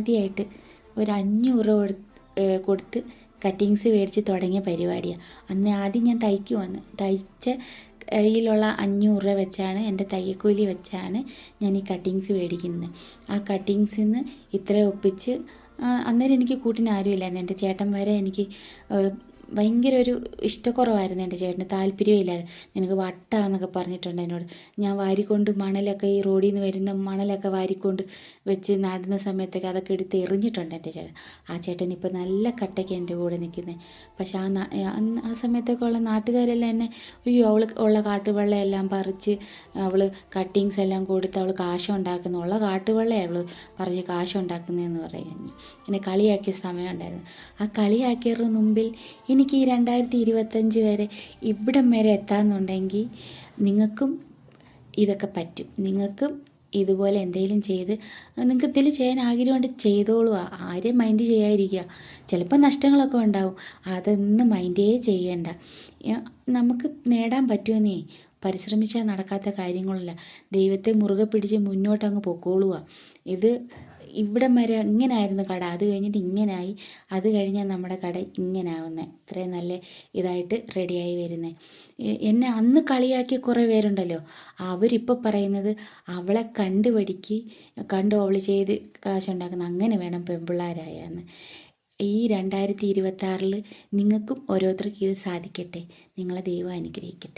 ആദ്യമായിട്ട് ഒരു 500 രൂപ കൊടുത്ത് കട്ടിങ്സ് മേടിച്ച് തുടങ്ങിയ പരിപാടിയാണ്. അന്ന് ആദ്യം ഞാൻ തയ്ക്കുവാന്ന്, തയ്ച്ച കയ്യിലുള്ള 500 രൂപ വെച്ചാണ്, എൻ്റെ തയ്യക്കൂലി വെച്ചാണ് ഞാൻ ഈ കട്ടിങ്സ് മേടിക്കുന്നത്. ആ കട്ടിങ്സിൽ നിന്ന് ഇത്രയും ഒപ്പിച്ച് അന്നേരം എനിക്ക് കൂട്ടിന് ആരുമില്ലായിരുന്നു. എൻ്റെ ചേട്ടൻ വരെ എനിക്ക് ഭയങ്കര ഒരു ഇഷ്ടക്കുറവായിരുന്നു. എൻ്റെ ചേട്ടന് താല്പര്യമില്ലായിരുന്നു. നിനക്ക് വട്ടാന്നൊക്കെ പറഞ്ഞിട്ടുണ്ട് എന്നോട്. ഞാൻ വാരിക്കൊണ്ട് മണലൊക്കെ, ഈ റോഡിൽ നിന്ന് വരുന്ന മണലൊക്കെ വാരിക്കൊണ്ട് വെച്ച് നടുന്ന സമയത്തൊക്കെ അതൊക്കെ എടുത്ത് എറിഞ്ഞിട്ടുണ്ട് എൻ്റെ ചേട്ടൻ. ആ ചേട്ടൻ ഇപ്പോൾ നല്ല കട്ടയ്ക്ക് എൻ്റെ കൂടെ നിൽക്കുന്നത്. പക്ഷെ ആ സമയത്തൊക്കെ ഉള്ള നാട്ടുകാരെല്ലാം എന്നെ, അയ്യോ അവൾ ഉള്ള കാട്ടുവെള്ളമെല്ലാം പറിച്ച് അവൾ കട്ടിങ്സ് എല്ലാം കൊടുത്ത് അവൾ കാശുണ്ടാക്കുന്നു, ഉള്ള കാട്ടുവെള്ളയാണ് അവൾ പറിച്ച് കാശുണ്ടാക്കുന്നതെന്ന് പറയുന്നു. എന്നെ കളിയാക്കിയ സമയം ഉണ്ടായിരുന്നു. ആ കളിയാക്കിയവരുടെ മുമ്പിൽ എനിക്ക് ഈ 2025 വരെ ഇവിടം വരെ എത്താമെന്നുണ്ടെങ്കിൽ നിങ്ങൾക്കും ഇതൊക്കെ പറ്റും. നിങ്ങൾക്കും ഇതുപോലെ എന്തെങ്കിലും ചെയ്ത് നിങ്ങൾക്ക് എന്തെങ്കിലും ചെയ്യാൻ ആഗ്രഹമുണ്ട് ചെയ്തോളുക. ആരെയും മൈൻഡ് ചെയ്യാതിരിക്കുക. ചിലപ്പോൾ നഷ്ടങ്ങളൊക്കെ ഉണ്ടാവും, അതൊന്നും മൈൻഡേ ചെയ്യണ്ട. നമുക്ക് നേടാൻ പറ്റുമെന്നേ, പരിശ്രമിച്ചാൽ നടക്കാത്ത കാര്യങ്ങളില്ല. ദൈവത്തെ മുറുകെ പിടിച്ച് മുന്നോട്ടങ്ങ് പൊക്കോളുക. ഇത് ഇവിടം വരെ ഇങ്ങനായിരുന്നു കട, അത് കഴിഞ്ഞിട്ട് ഇങ്ങനായി, അത് കഴിഞ്ഞാൽ നമ്മുടെ കട ഇങ്ങനെ ആവുന്നത്. ഇത്രയും നല്ല ഇതായിട്ട് റെഡിയായി വരുന്നത്. എന്നെ അന്ന് കളിയാക്കിയ കുറേ പേരുണ്ടല്ലോ, അവരിപ്പോൾ പറയുന്നത് അവളെ കണ്ടു അവൾ ചെയ്ത് കാശുണ്ടാക്കുന്ന, അങ്ങനെ വേണം പെൺപിള്ളേരായെന്ന്. ഈ 2026 നിങ്ങൾക്കും ഓരോരുത്തർക്കും ഇത് സാധിക്കട്ടെ. നിങ്ങളെ ദൈവം അനുഗ്രഹിക്കട്ടെ.